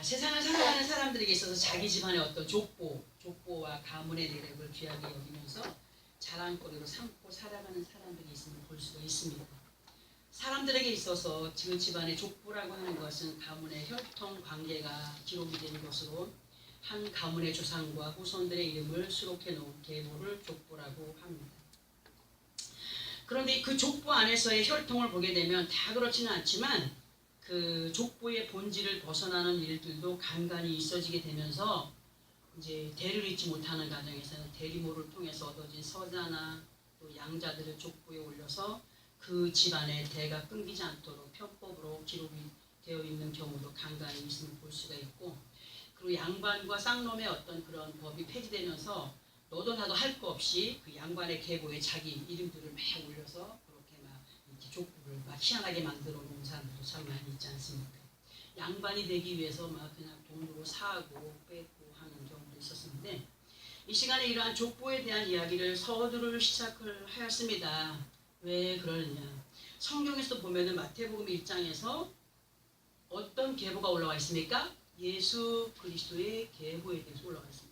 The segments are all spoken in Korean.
세상을 살아가는 사람들에게 있어서 자기 집안의 어떤 족보와 가문의 내력을 귀하게 여기면서 자랑거리로 삼고 살아가는 사람들이 있음을 볼 수가 있습니다. 사람들에게 있어서 지금 집안의 족보라고 하는 것은 가문의 혈통 관계가 기록이 된 것으로 한 가문의 조상과 후손들의 이름을 수록해 놓은 계보를 족보라고 합니다. 그런데 그 족보 안에서의 혈통을 보게 되면 다 그렇지는 않지만 그 족보의 본질을 벗어나는 일들도 간간히 있어지게 되면서 이제 대를 잇지 못하는 가정에서는 대리모를 통해서 얻어진 서자나 또 양자들을 족보에 올려서 그 집안의 대가 끊기지 않도록 편법으로 기록이 되어 있는 경우도 간간히 있음을 볼 수가 있고, 그리고 양반과 쌍놈의 어떤 그런 법이 폐지되면서 너도 나도 할 거 없이 그 양반의 계보에 자기 이름들을 막 올려서 그렇게 막 이렇게 족보를 막 희한하게 만들어 놓은 사람들도 참 많이 있지 않습니까? 양반이 되기 위해서 막 그냥 돈으로 사고 뺏고 하는 경우도 있었는데, 이 시간에 이러한 족보에 대한 이야기를 서두를 시작을 하였습니다. 왜 그러느냐? 성경에서 보면은 마태복음 1장에서 어떤 계보가 올라와 있습니까? 예수 그리스도의 계보에 대해서 올라와 있습니다.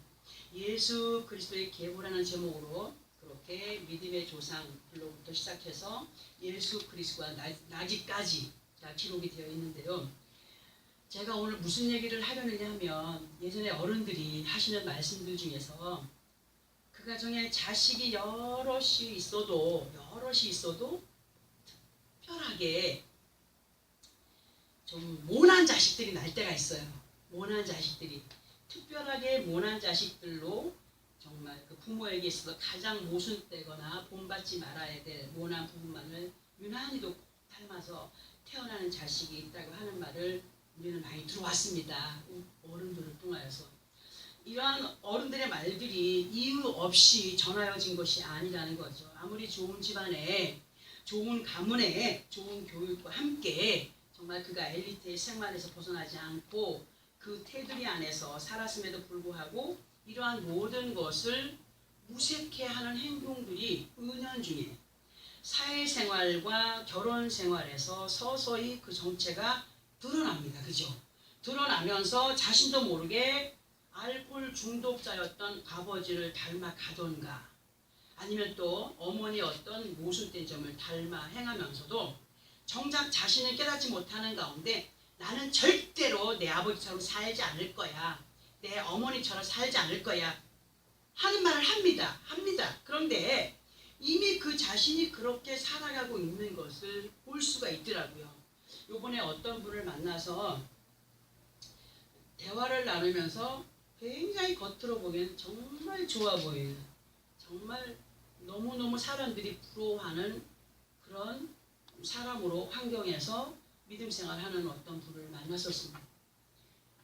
예수 그리스도의 계보라는 제목으로 그렇게 믿음의 조상들로부터 시작해서 예수 그리스도와 나기까지 기록이 되어 있는데요. 제가 오늘 무슨 얘기를 하려느냐 하면, 예전에 어른들이 하시는 말씀들 중에서 그 가정에 자식이 여럿이 있어도 특별하게 좀 모난 자식들이 날 때가 있어요. 모난 자식들이 특별하게 모난 자식들로 정말 그 부모에게 있어서 가장 모순되거나 본받지 말아야 될 모난 부분만을 유난히도 닮아서 태어나는 자식이 있다고 하는 말을 우리는 많이 들어왔습니다. 어른들을 통하여서. 이러한 어른들의 말들이 이유 없이 전하여진 것이 아니라는 거죠. 아무리 좋은 집안에, 좋은 가문에, 좋은 교육과 함께 정말 그가 엘리트의 생활에서 벗어나지 않고 그 테두리 안에서 살았음에도 불구하고 이러한 모든 것을 무색해하는 행동들이 은연중에 사회생활과 결혼생활에서 서서히 그 정체가 드러납니다. 그죠? 드러나면서 자신도 모르게 알코올 중독자였던 아버지를 닮아 가던가, 아니면 또 어머니의 어떤 모순된 점을 닮아 행하면서도 정작 자신을 깨닫지 못하는 가운데 나는 절대로 내 아버지처럼 살지 않을 거야, 내 어머니처럼 살지 않을 거야 하는 말을 합니다. 그런데 이미 그 자신이 그렇게 살아가고 있는 것을 볼 수가 있더라고요. 요번에 어떤 분을 만나서 대화를 나누면서 굉장히 겉으로 보기에는 정말 좋아 보이는, 정말 너무너무 사람들이 부러워하는 그런 사람으로 환경에서 믿음 생활하는 어떤 분을 만났었습니다.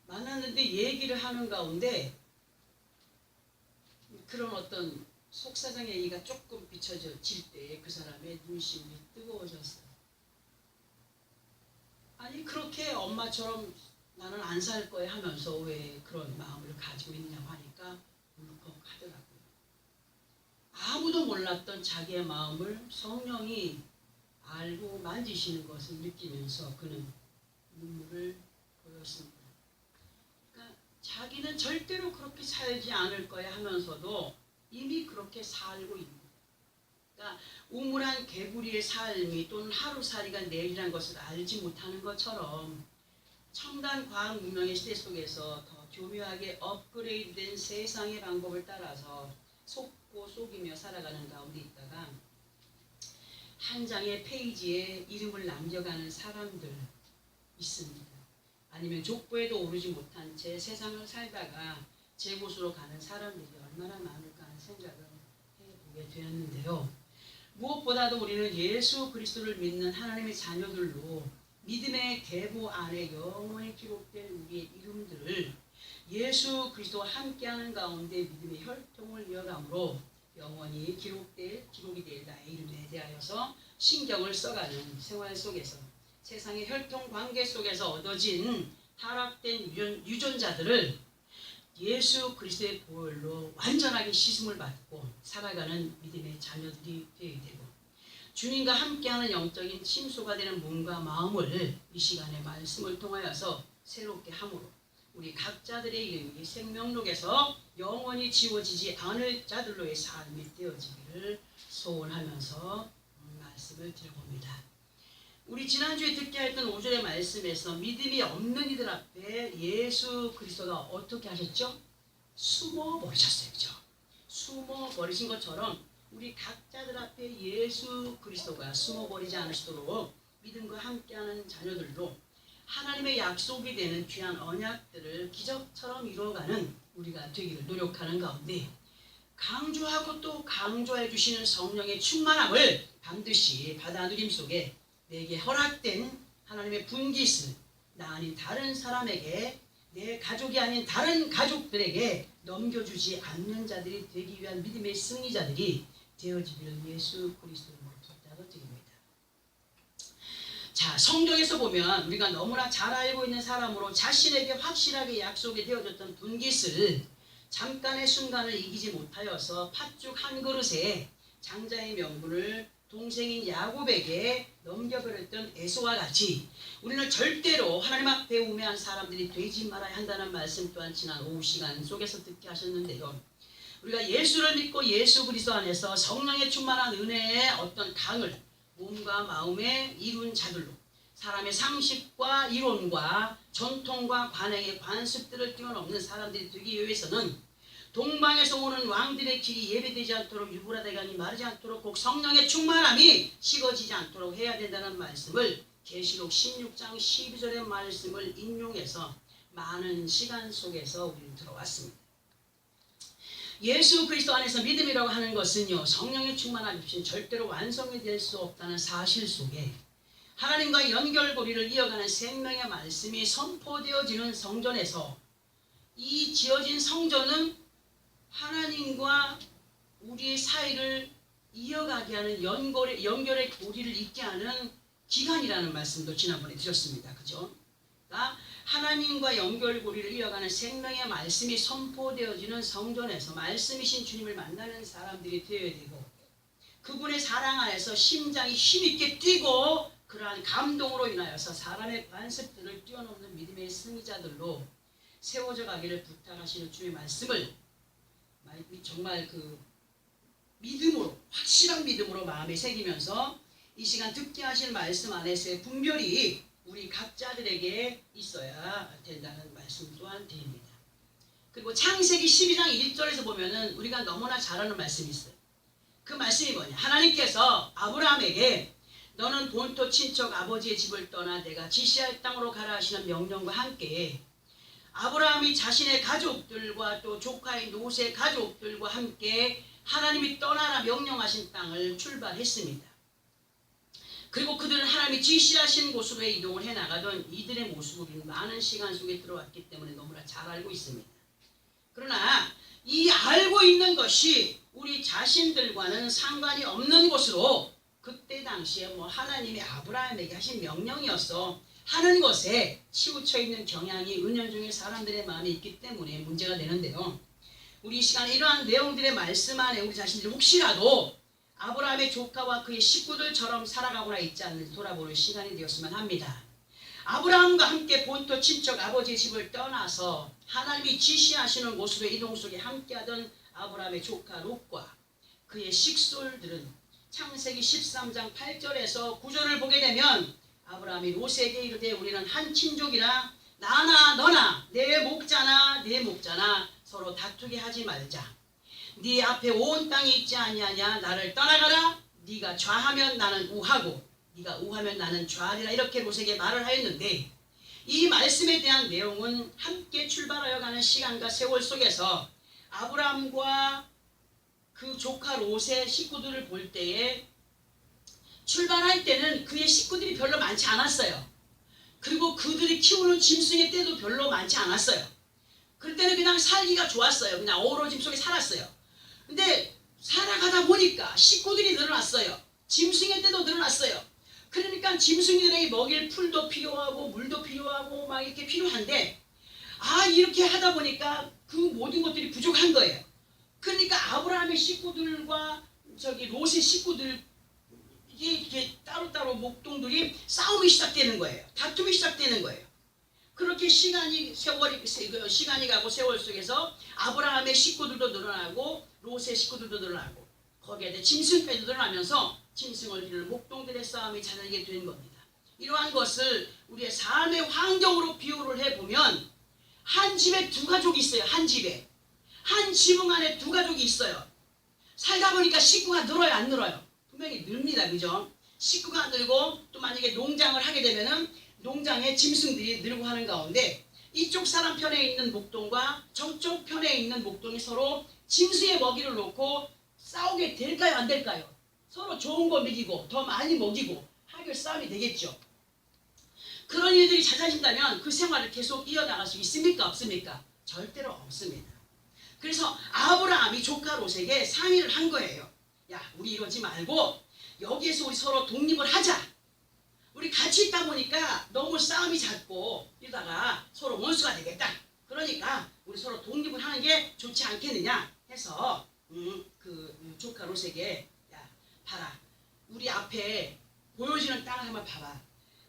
만났는데 얘기를 하는 가운데 그런 어떤 속사정 얘기가 조금 비춰질 때 그 사람의 눈심이 뜨거워졌어요. 아니 그렇게 엄마처럼 나는 안 살 거야 하면서 왜 그런 마음을 가지고 있냐고 하니까 울컥하더라고요. 아무도 몰랐던 자기의 마음을 성령이 알고 만지시는 것을 느끼면서 그는 눈물을 보였습니다. 그러니까 자기는 절대로 그렇게 살지 않을 거야 하면서도 이미 그렇게 살고 있는 거예요. 그러니까 우물한 개구리의 삶이 또는 하루살이가 내일이라는 것을 알지 못하는 것처럼 첨단 과학 문명의 시대 속에서 더 교묘하게 업그레이드된 세상의 방법을 따라서 속고 속이며 살아가는 가운데 있다가 한 장의 페이지에 이름을 남겨가는 사람들 있습니다. 아니면 족보에도 오르지 못한 채 세상을 살다가 제 곳으로 가는 사람들이 얼마나 많을까 하는 생각을 해보게 되었는데요. 무엇보다도 우리는 예수 그리스도를 믿는 하나님의 자녀들로 믿음의 계보 안에 영원히 기록된 우리의 이름들을 예수 그리스도와 함께하는 가운데 믿음의 혈통을 이어감으로 영원히 기록이 될 나의 이름에 대하여서 신경을 써가는 생활 속에서 세상의 혈통 관계 속에서 얻어진 타락된 유전자들을 예수 그리스도의 보혈로 완전하게 씻음을 받고 살아가는 믿음의 자녀들이 되어야 되고, 주님과 함께하는 영적인 침소가 되는 몸과 마음을 이 시간의 말씀을 통하여서 새롭게 함으로 우리 각자들의 이름이 생명록에서 영원히 지워지지 않을 자들로의 삶이 되어지기를 소원하면서 말씀을 드려봅니다. 우리 지난주에 듣게 했던 5절의 말씀에서 믿음이 없는 이들 앞에 예수 그리스도가 어떻게 하셨죠? 숨어 버리셨어요. 그죠? 숨어 버리신 것처럼 우리 각자들 앞에 예수 그리스도가 숨어 버리지 않으시도록 믿음과 함께하는 자녀들로 하나님의 약속이 되는 귀한 언약들을 기적처럼 이루어가는 우리가 되기를 노력하는 가운데 강조하고 또 강조해 주시는 성령의 충만함을 반드시 받아 누림 속에 내게 허락된 하나님의 분깃을 나 아닌 다른 사람에게 내 가족이 아닌 다른 가족들에게 넘겨주지 않는 자들이 되기 위한 믿음의 승리자들이 되어지기를 예수 그리스도로 부탁드립니다. 자, 성경에서 보면 우리가 너무나 잘 알고 있는 사람으로 자신에게 확실하게 약속이 되어졌던 분깃을 잠깐의 순간을 이기지 못하여서 팥죽 한 그릇에 장자의 명분을 동생인 야곱에게 넘겨버렸던 에서와 같이 우리는 절대로 하나님 앞에 우매한 사람들이 되지 말아야 한다는 말씀 또한 지난 오후 시간 속에서 듣게 하셨는데요. 우리가 예수를 믿고 예수 그리스도 안에서 성령의 충만한 은혜의 어떤 강을 몸과 마음에 이룬 자들로 사람의 상식과 이론과 전통과 관행의 관습들을 뛰어넘는 사람들이 되기 위해서는 동방에서 오는 왕들의 길이 예배되지 않도록 유브라데강이 마르지 않도록 꼭 성령의 충만함이 식어지지 않도록 해야 된다는 말씀을 계시록 16장 12절의 말씀을 인용해서 많은 시간 속에서 우리는 들어왔습니다. 예수 그리스도 안에서 믿음이라고 하는 것은요, 성령의 충만함이 없이는 절대로 완성이 될 수 없다는 사실 속에 하나님과 연결고리를 이어가는 생명의 말씀이 선포되어지는 성전에서 이 지어진 성전은 하나님과 우리의 사이를 이어가게 하는 연결의 고리를 잇게 하는 기관이라는 말씀도 지난번에 드렸습니다. 그죠? 그러니까 하나님과 연결고리를 이어가는 생명의 말씀이 선포되어지는 성전에서 말씀이신 주님을 만나는 사람들이 되어야 되고 그분의 사랑 안에서 심장이 힘있게 뛰고 그러한 감동으로 인하여서 사람의 관습들을 뛰어넘는 믿음의 승리자들로 세워져 가기를 부탁하시는 주의 말씀을 정말 그 믿음으로 확실한 믿음으로 마음에 새기면서 이 시간 듣게 하실 말씀 안에서의 분별이 우리 각자들에게 있어야 된다는 말씀 또한 드립니다. 그리고 창세기 12장 1절에서 보면은 우리가 너무나 잘 아는 말씀이 있어요. 그 말씀이 뭐냐? 하나님께서 아브라함에게 너는 본토 친척 아버지의 집을 떠나 내가 지시할 땅으로 가라 하시는 명령과 함께 아브라함이 자신의 가족들과 또 조카인 롯의 가족들과 함께 하나님이 떠나라 명령하신 땅을 출발했습니다. 그리고 그들은 하나님이 지시하신 곳으로 이동을 해나가던 이들의 모습을 많은 시간 속에 들어왔기 때문에 너무나 잘 알고 있습니다. 그러나 이 알고 있는 것이 우리 자신들과는 상관이 없는 것으로 그때 당시에 하나님이 아브라함에게 하신 명령이었어 하는 것에 치우쳐 있는 경향이 은연중에 사람들의 마음에 있기 때문에 문제가 되는데요. 우리 이 시간에 이러한 내용들의 말씀 안에 우리 자신들이 혹시라도 아브라함의 조카와 그의 식구들처럼 살아가거나 있지 않는지 돌아보는 시간이 되었으면 합니다. 아브라함과 함께 본토 친척 아버지의 집을 떠나서 하나님이 지시하시는 곳으로 이동 속에 함께하던 아브라함의 조카 롯과 그의 식솔들은 창세기 13장 8절에서 9절을 보게 되면 아브라함이 롯에게 이르되 우리는 한 친족이라 나나 너나 내 목자나 내 목자나 서로 다투게 하지 말자. 네 앞에 온 땅이 있지 아니하냐. 나를 떠나가라. 네가 좌하면 나는 우하고 네가 우하면 나는 좌하리라. 이렇게 롯에게 말을 하였는데 이 말씀에 대한 내용은 함께 출발하여 가는 시간과 세월 속에서 아브라함과 그 조카 롯의 식구들을 볼 때에 출발할 때는 그의 식구들이 별로 많지 않았어요. 그리고 그들이 키우는 짐승의 떼도 별로 많지 않았어요. 그럴 때는 그냥 살기가 좋았어요. 그냥 어우러짐 속에 살았어요. 근데 살아가다 보니까 식구들이 늘어났어요. 짐승의 떼도 늘어났어요. 그러니까 짐승들에게 먹일 풀도 필요하고 물도 필요하고 막 이렇게 필요한데 이렇게 하다 보니까 그 모든 것들이 부족한 거예요. 그러니까 아브라함의 식구들과 롯의 식구들 이게 따로따로 목동들이 싸움이 시작되는 거예요. 다툼이 시작되는 거예요. 그렇게 시간이 가고 세월 속에서 아브라함의 식구들도 늘어나고 롯의 식구들도 늘어나고 거기에 대해 짐승패도 늘어나면서 짐승을 기르는 목동들의 싸움이 잦아지게 된 겁니다. 이러한 것을 우리의 삶의 환경으로 비유를 해보면 한 집에 두 가족이 있어요. 한 집에. 한 지붕 안에 두 가족이 있어요. 살다 보니까 식구가 늘어요, 안 늘어요? 분명히 늡니다. 그죠? 식구가 늘고 또 만약에 농장을 하게 되면은 농장에 짐승들이 늘고 하는 가운데 이쪽 사람 편에 있는 목동과 저쪽 편에 있는 목동이 서로 짐승의 먹이를 놓고 싸우게 될까요, 안 될까요? 서로 좋은 거 먹이고 더 많이 먹이고 하게 싸움이 되겠죠. 그런 일들이 잦아진다면 그 생활을 계속 이어나갈 수 있습니까, 없습니까? 절대로 없습니다. 그래서 아브라함이 조카 롯에게 상의를 한 거예요. 야, 우리 이러지 말고 여기에서 우리 서로 독립을 하자. 우리 같이 있다 보니까 너무 싸움이 잦고 이러다가 서로 원수가 되겠다. 그러니까 우리 서로 독립을 하는 게 좋지 않겠느냐 해서 조카 롯에게 야, 봐라. 우리 앞에 보여지는 땅을 한번 봐봐.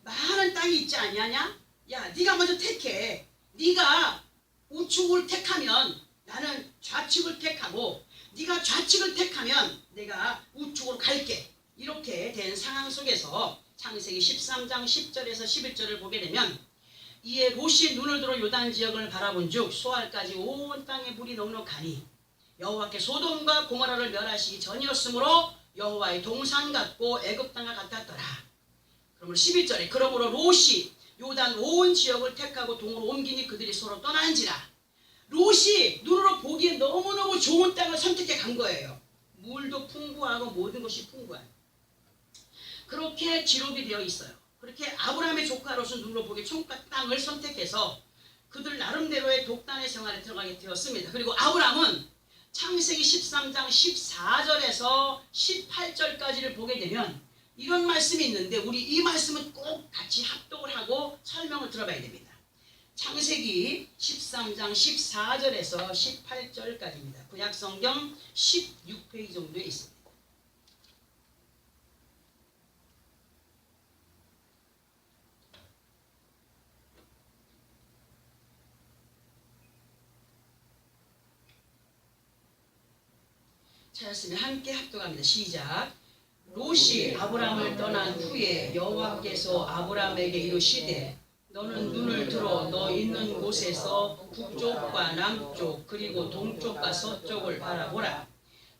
많은 땅이 있지 않냐냐? 야, 네가 먼저 택해. 네가 우측을 택하면 나는 좌측을 택하고 네가 좌측을 택하면 내가 우측으로 갈게. 이렇게 된 상황 속에서 창세기 13장 10절에서 11절을 보게 되면 이에 롯이 눈을 들어 요단 지역을 바라본 즉 소알까지 온 땅에 물이 넉넉하니 여호와께 소돔과 고모라를 멸하시기 전이었으므로 여호와의 동산 같고 애굽 땅과 같았더라. 그러면 11절에 그러므로 롯이 요단 온 지역을 택하고 동으로 옮기니 그들이 서로 떠난지라. 롯이 눈으로 보기에 너무너무 좋은 땅을 선택해 간 거예요. 물도 풍부하고 모든 것이 풍부한. 그렇게 기록이 되어 있어요. 그렇게 아브라함의 조카 롯은 눈으로 보기에 좋은 땅을 선택해서 그들 나름대로의 독단의 생활에 들어가게 되었습니다. 그리고 아브라함은 창세기 13장 14절에서 18절까지를 보게 되면 이런 말씀이 있는데 우리 이 말씀은 꼭 같이 합독을 하고 설명을 들어봐야 됩니다. 창세기 13장 14절에서 18절까지입니다. 구약성경 16페이지 정도에 있습니다. 찾았으면 함께 합독합니다. 시작. 롯이 아브라함을 떠난 후에 여호와께서 아브라함에게 이르시되 너는 눈을 들어 너 있는 곳에서 북쪽과 남쪽 그리고 동쪽과 서쪽을 바라보라.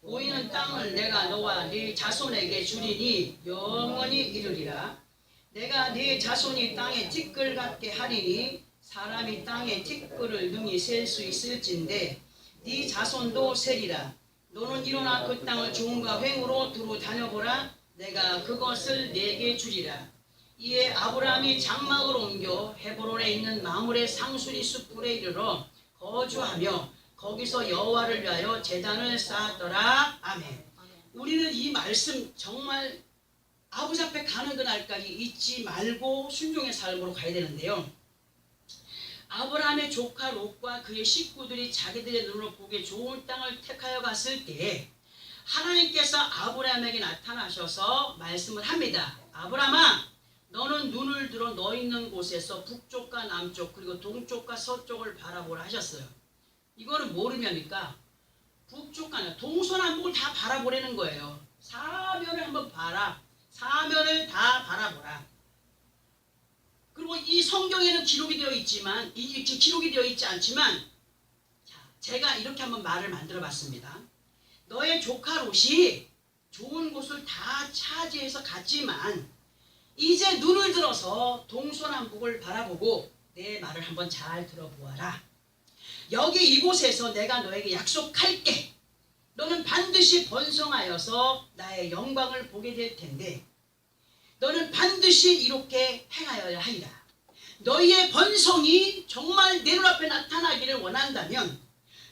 보이는 땅을 내가 너와 네 자손에게 주리니 영원히 이르리라. 내가 네 자손이 땅에 티끌 같게 하리니 사람이 땅에 티끌을 능히 셀 수 있을진데 네 자손도 세리라. 너는 일어나 그 땅을 종과 횡으로 두루 다녀보라. 내가 그것을 네게 주리라. 이에 아브라함이 장막을 옮겨 헤브론에 있는 마므레 상수리 숲에 이르러 거주하며 거기서 여호와를 위하여 제단을 쌓았더라. 아멘. 우리는 이 말씀 정말 아버지 앞에 가는 그날까지 잊지 말고 순종의 삶으로 가야 되는데요. 아브라함의 조카 롯과 그의 식구들이 자기들의 눈으로 보기에 좋은 땅을 택하여 갔을 때에 하나님께서 아브라함에게 나타나셔서 말씀을 합니다. 아브라함아, 너는 눈을 들어 너 있는 곳에서 북쪽과 남쪽 그리고 동쪽과 서쪽을 바라보라 하셨어요. 이거는 모르면입니까? 북쪽과 남쪽, 동서남북을 다 바라보라는 거예요. 사면을 한번 봐라. 사면을 다 바라보라. 그리고 이 성경에는 기록이 되어 있지만 기록이 되어 있지 않지만 제가 이렇게 한번 말을 만들어 봤습니다. 너의 조카 롯이 좋은 곳을 다 차지해서 갔지만 이제 눈을 들어서 동서남북을 바라보고 내 말을 한번 잘 들어보아라. 여기 이곳에서 내가 너에게 약속할게. 너는 반드시 번성하여서 나의 영광을 보게 될 텐데 너는 반드시 이렇게 행하여야 하리라. 너희의 번성이 정말 내 눈앞에 나타나기를 원한다면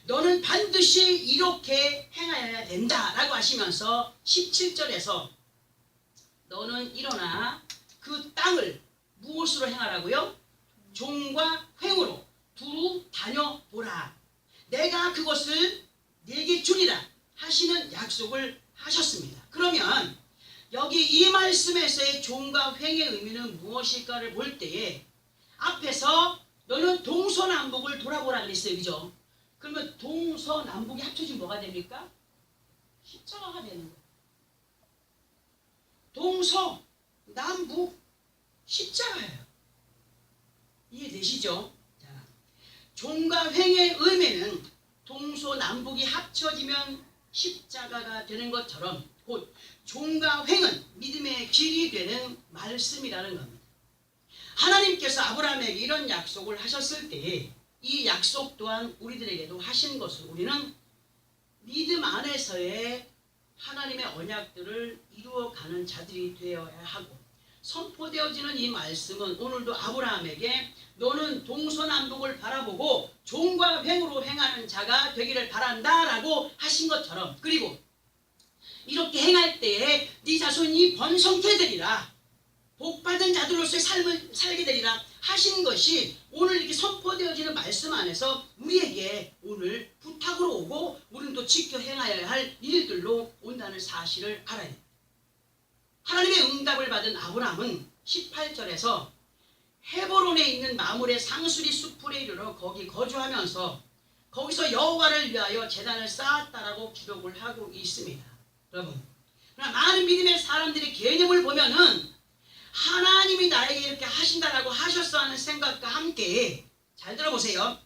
너는 반드시 이렇게 행하여야 된다라고 하시면서 17절에서 너는 일어나 그 땅을 무엇으로 행하라고요? 종과 횡으로 두루 다녀보라. 내가 그것을 네게 주리라 하시는 약속을 하셨습니다. 그러면 여기 이 말씀에서의 종과 횡의 의미는 무엇일까를 볼 때에 앞에서 너는 동서남북을 돌아보라 그랬어요. 그죠? 그러면 동서남북이 합쳐지면 뭐가 됩니까? 십자가가 되는 거예요. 동서, 남북, 십자가예요. 이해되시죠? 자, 종과 횡의 의미는 동서남북이 합쳐지면 십자가가 되는 것처럼 곧 종과 횡은 믿음의 길이 되는 말씀이라는 겁니다. 하나님께서 아브라함에게 이런 약속을 하셨을 때에 이 약속 또한 우리들에게도 하신 것을 우리는 믿음 안에서의 하나님의 언약들을 이루어가는 자들이 되어야 하고, 선포되어지는 이 말씀은 오늘도 아브라함에게 너는 동서남북을 바라보고 종과 횡으로 행하는 자가 되기를 바란다 라고 하신 것처럼, 그리고 이렇게 행할 때에 네 자손이 번성케 되리라, 복받은 자들로서의 삶을 살게 되리라 하신 것이 오늘 이렇게 선포되어지는 말씀 안에서 우리에게 오늘 부탁으로 오고 우리는 또 지켜 행하여야 할 일들로 온다는 사실을 알아야 됩니다. 하나님의 응답을 받은 아브라함은 18절에서 헤브론에 있는 마물의 상수리 숲에 이르러 거기 거주하면서 거기서 여호와를 위하여 제단을 쌓았다라고 기록을 하고 있습니다. 여러분, 그러나 많은 믿음의 사람들의 개념을 보면은 하나님이 나에게 이렇게 하신다라고 하셨어 하는 생각과 함께, 잘 들어보세요.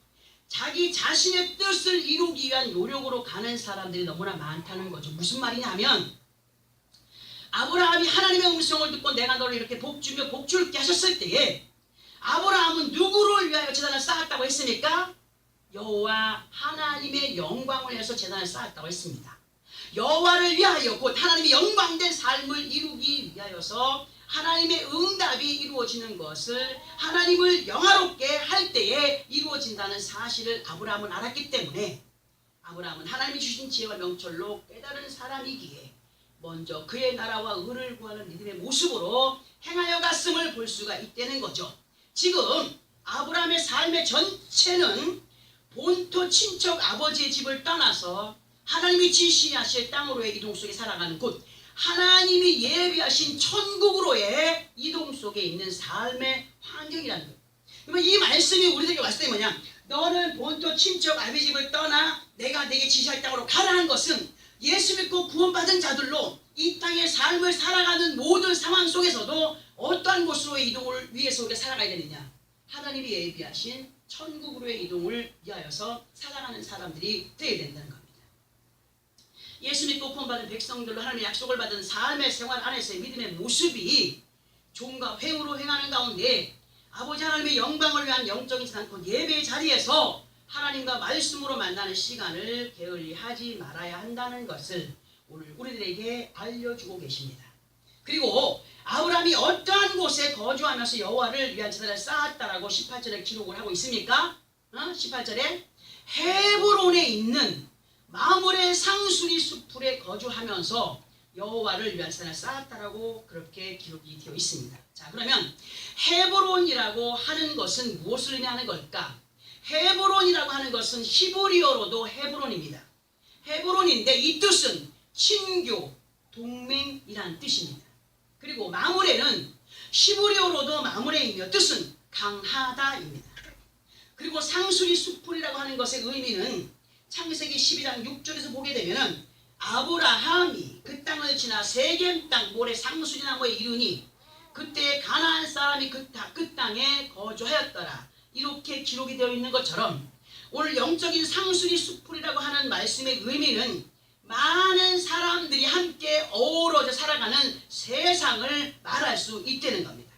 자기 자신의 뜻을 이루기 위한 노력으로 가는 사람들이 너무나 많다는 거죠. 무슨 말이냐 하면, 아브라함이 하나님의 음성을 듣고 내가 너를 이렇게 복주며 복줄게 하셨을 때에 아브라함은 누구를 위하여 제단을 쌓았다고 했습니까? 여호와 하나님의 영광을 위해서 제단을 쌓았다고 했습니다. 여호와를 위하여 곧 하나님의 영광된 삶을 이루기 위하여서 하나님의 응답이 이루어지는 것을 하나님을 영화롭게 할 때에 이루어진다는 사실을 아브라함은 알았기 때문에 아브라함은 하나님이 주신 지혜와 명철로 깨달은 사람이기에 먼저 그의 나라와 의를 구하는 믿음의 모습으로 행하여 갔음을 볼 수가 있다는 거죠. 지금 아브라함의 삶의 전체는 본토 친척 아버지의 집을 떠나서 하나님이 지시하실 땅으로의 이동 속에 살아가는 곳, 하나님이 예비하신 천국으로의 이동 속에 있는 삶의 환경이라는 거예요. 그러면 이 말씀이 우리들에게 왔을 때 뭐냐? 너는 본토 친척 아버지 집을 떠나 내가 내게 지시할 땅으로 가라는 것은 예수 믿고 구원받은 자들로 이 땅의 삶을 살아가는 모든 상황 속에서도 어떠한 곳으로의 이동을 위해서 우리가 살아가야 되느냐? 하나님이 예비하신 천국으로의 이동을 위하여서 살아가는 사람들이 되어야 된다는 겁니다. 예수 믿고 구원받은 백성들로 하나님의 약속을 받은 삶의 생활 안에서의 믿음의 모습이 종과 횡으로 행하는 가운데 아버지 하나님의 영광을 위한 영적인 지상권 예배의 자리에서 하나님과 말씀으로 만나는 시간을 게을리하지 말아야 한다는 것을 오늘 우리들에게 알려주고 계십니다. 그리고 아브라함이 어떠한 곳에 거주하면서 여호와를 위한 제단을 쌓았다라고 18절에 기록을 하고 있습니까? 18절에 헤브론에 있는 마물의 상수리 숲에 거주하면서 여호와를 위한 제단을 쌓았다라고 그렇게 기록이 되어 있습니다. 자, 그러면 헤브론이라고 하는 것은 무엇을 의미하는 걸까? 헤브론이라고 하는 것은 히브리어로도 헤브론입니다. 헤브론인데 이 뜻은 친교, 동맹이라는 뜻입니다. 그리고 마물에는 히브리어로도 마물에이며 뜻은 강하다입니다. 그리고 상수리 숲이라고 하는 것의 의미는 창세기 12장 6절에서 보게 되면 아브라함이 그 땅을 지나 세겜 땅 모래 상수리 나무에 이르니 그때 가나안 사람이 그 땅에 거주하였더라. 이렇게 기록이 되어 있는 것처럼 오늘 영적인 상수리 숲이라고 하는 말씀의 의미는 많은 사람들이 함께 어우러져 살아가는 세상을 말할 수 있다는 겁니다.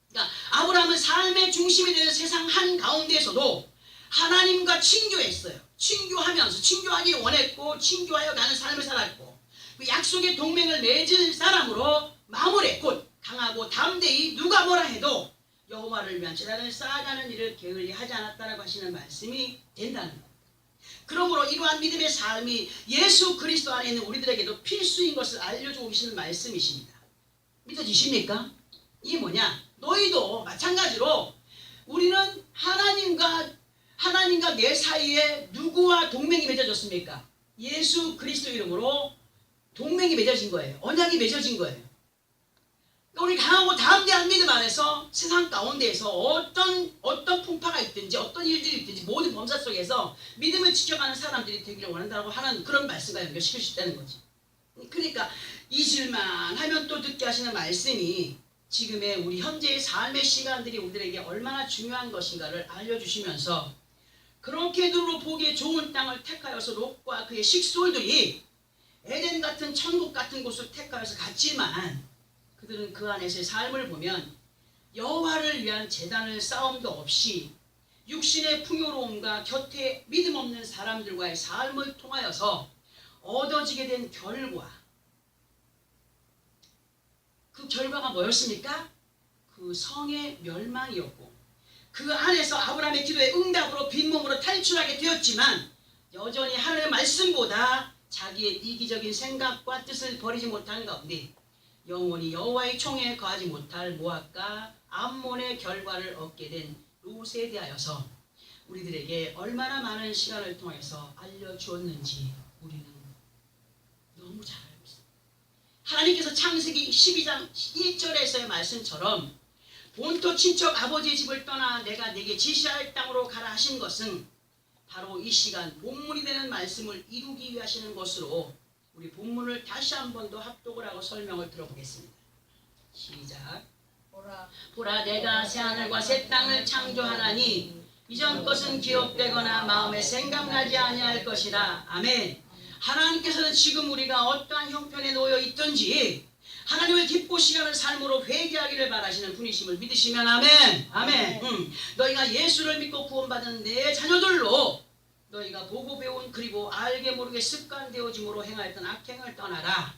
그러니까 아브라함은 삶의 중심이 되는 세상 한가운데에서도 하나님과 친교했어요. 친교하면서 친교하기 원했고 친교하여 가는 삶을 살았고 그 약속의 동맹을 맺은 사람으로 마무리 곧 강하고 담대히 누가 뭐라 해도 여호와를 위한 제단을 쌓아가는 일을 게을리 하지 않았다라고 하시는 말씀이 된다는 겁니다. 그러므로 이러한 믿음의 삶이 예수 그리스도 안에 있는 우리들에게도 필수인 것을 알려주고 계시는 말씀이십니다. 믿어지십니까? 이게 뭐냐? 너희도 마찬가지로 우리는 하나님과 내 사이에 누구와 동맹이 맺어졌습니까? 예수 그리스도 이름으로 동맹이 맺어진 거예요. 언약이 맺어진 거예요. 우리 강하고 담대한 믿음 안에서 세상 가운데에서 어떤 풍파가 있든지 어떤 일들이 있든지 모든 범사 속에서 믿음을 지켜가는 사람들이 되기를 원한다고 하는 그런 말씀과 연결시킬 수 있다는 거지. 그러니까 잊을만 하면 또 듣게 하시는 말씀이 지금의 우리 현재의 삶의 시간들이 우리들에게 얼마나 중요한 것인가를 알려주시면서 그렇게 눈으로 보기에 좋은 땅을 택하여서 롯과 그의 식솔들이 에덴 같은 천국 같은 곳을 택하여서 갔지만 그들은 그 안에서의 삶을 보면 여호와를 위한 제단을 싸움도 없이 육신의 풍요로움과 곁에 믿음 없는 사람들과의 삶을 통하여서 얻어지게 된 결과, 그 결과가 뭐였습니까? 그 성의 멸망이었고 그 안에서 아브라함의 기도의 응답으로 빈몸으로 탈출하게 되었지만 여전히 하나님의 말씀보다 자기의 이기적인 생각과 뜻을 버리지 못하는 가운데 영원히 여호와의 총에 거하지 못할 모압과 암몬의 결과를 얻게 된 롯에 대하여서 우리들에게 얼마나 많은 시간을 통해서 알려주었는지 우리는 너무 잘 알고 있습니다. 하나님께서 창세기 12장 1절에서의 말씀처럼 본토 친척 아버지의 집을 떠나 내가 네게 지시할 땅으로 가라 하신 것은 바로 이 시간 본문이 되는 말씀을 이루기 위해 하시는 것으로 우리 본문을 다시 한 번 더 합독을 하고 설명을 들어보겠습니다. 시작. 보라 내가 새하늘과 새 땅을 창조하나니 이전 것은 기억되거나 마음에 생각나지 아니할 것이라. 아멘. 하나님께서는 지금 우리가 어떠한 형편에 놓여 있든지 하나님을 기쁘시게 하는 삶으로 회개하기를 바라시는 분이심을 믿으시면 아멘. 아멘. 너희가 예수를 믿고 구원받은 내 자녀들로 너희가 보고 배운 그리고 알게 모르게 습관되어짐으로 행하였던 악행을 떠나라.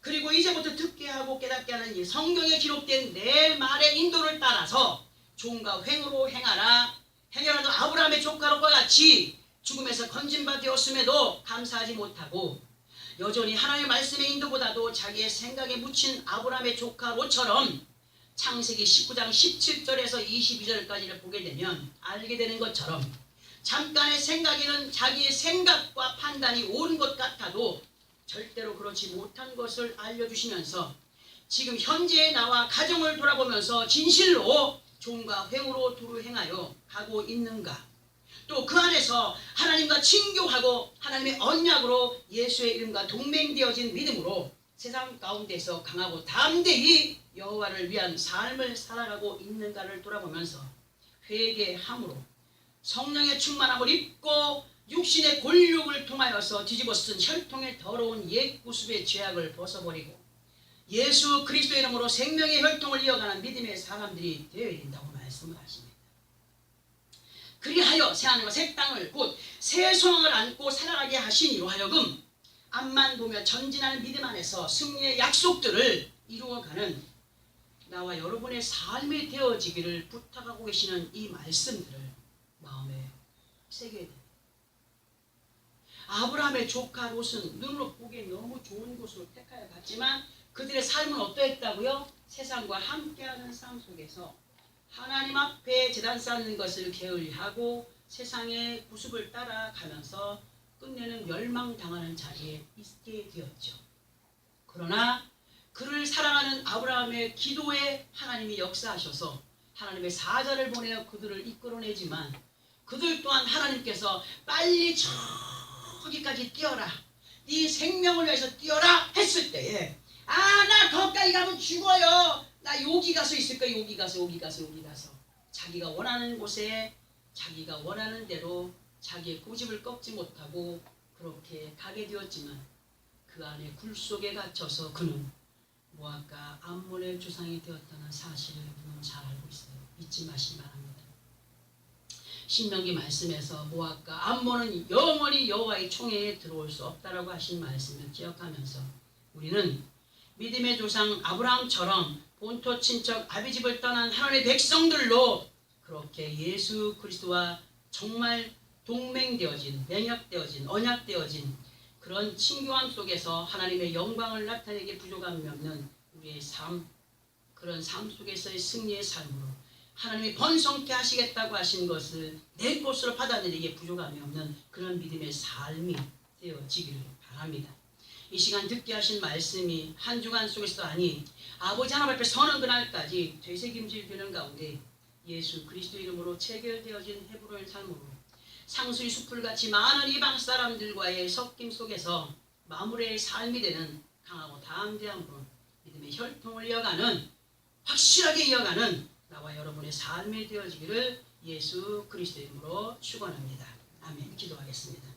그리고 이제부터 듣게 하고 깨닫게 하는 이 성경에 기록된 내 말의 인도를 따라서 종과 횡으로 행하라. 행여라도 아브라함의 조카 롯과 같이 죽음에서 건진바 되었음에도 감사하지 못하고 여전히 하나님의 말씀의 인도보다도 자기의 생각에 묻힌 아브라함의 조카 롯처럼 창세기 19장 17절에서 22절까지를 보게 되면 알게 되는 것처럼 잠깐의 생각에는 자기의 생각과 판단이 옳은 것 같아도 절대로 그렇지 못한 것을 알려주시면서 지금 현재의 나와 가정을 돌아보면서 진실로 종과 횡으로 도로 행하여 가고 있는가, 또 그 안에서 하나님과 친교하고 하나님의 언약으로 예수의 이름과 동맹되어진 믿음으로 세상 가운데서 강하고 담대히 여호와를 위한 삶을 살아가고 있는가를 돌아보면서 회개함으로 성령의 충만함을 입고 육신의 골육을 통하여서 뒤집어 쓴 혈통의 더러운 옛 구습의 죄악을 벗어버리고 예수 그리스도의 이름으로 생명의 혈통을 이어가는 믿음의 사람들이 되어야 된다고 말씀을 하십니다. 그리하여 새하늘과 새 땅을 곧 새 소망을 안고 살아가게 하시니로 하여금 앞만 보며 전진하는 믿음 안에서 승리의 약속들을 이루어가는 나와 여러분의 삶이 되어지기를 부탁하고 계시는 이 말씀들을 마음에 새겨야 됩니다. 아브라함의 조카 롯은 눈으로 보기에 너무 좋은 곳으로 택하여 갔지만 그들의 삶은 어떠했다고요? 세상과 함께하는 삶 속에서 하나님 앞에 제단 쌓는 것을 게을리하고 세상의 구습을 따라가면서 끝내는 멸망당하는 자리에 있게 되었죠. 그러나 그를 사랑하는 아브라함의 기도에 하나님이 역사하셔서 하나님의 사자를 보내어 그들을 이끌어내지만 그들 또한 하나님께서 빨리 저기까지 뛰어라, 네 생명을 위해서 뛰어라 했을 때에 나 거기까지 가면 죽어요, 나 여기 가서 있을 거야, 여기 가서 자기가 원하는 곳에 자기가 원하는 대로 자기의 고집을 꺾지 못하고 그렇게 가게 되었지만 그 안에 굴 속에 갇혀서 그는 모압과 암몬의 조상이 되었다는 사실을 우리는 잘 알고 있어요. 잊지 마시기 바랍니다. 신명기 말씀에서 모압과 암몬은 영원히 여호와의 총회에 들어올 수 없다라고 하신 말씀을 기억하면서 우리는 믿음의 조상 아브라함처럼 본토 친척 아비집을 떠난 하나님의 백성들로 그렇게 예수 그리스도와 정말 동맹되어진, 맹약되어진, 언약되어진 그런 친교함 속에서 하나님의 영광을 나타내기 부족함이 없는 우리의 삶, 그런 삶 속에서의 승리의 삶으로 하나님이 번성케 하시겠다고 하신 것을 내 것으로 받아들이기에 부족함이 없는 그런 믿음의 삶이 되어지기를 바랍니다. 이 시간 듣게 하신 말씀이 한 주간 속에서도 아니 아버지 하나님 앞에 서는 그날까지 되새김질 되는 가운데 예수 그리스도 이름으로 체결되어진 헤브로인 삶으로 상수의 숲을같이 많은 이방 사람들과의 섞임 속에서 마무리의 삶이 되는 강하고 담대함으로 믿음의 혈통을 이어가는 확실하게 이어가는 나와 여러분의 삶이 되어지기를 예수 그리스도 이름으로 축원합니다. 아멘. 기도하겠습니다.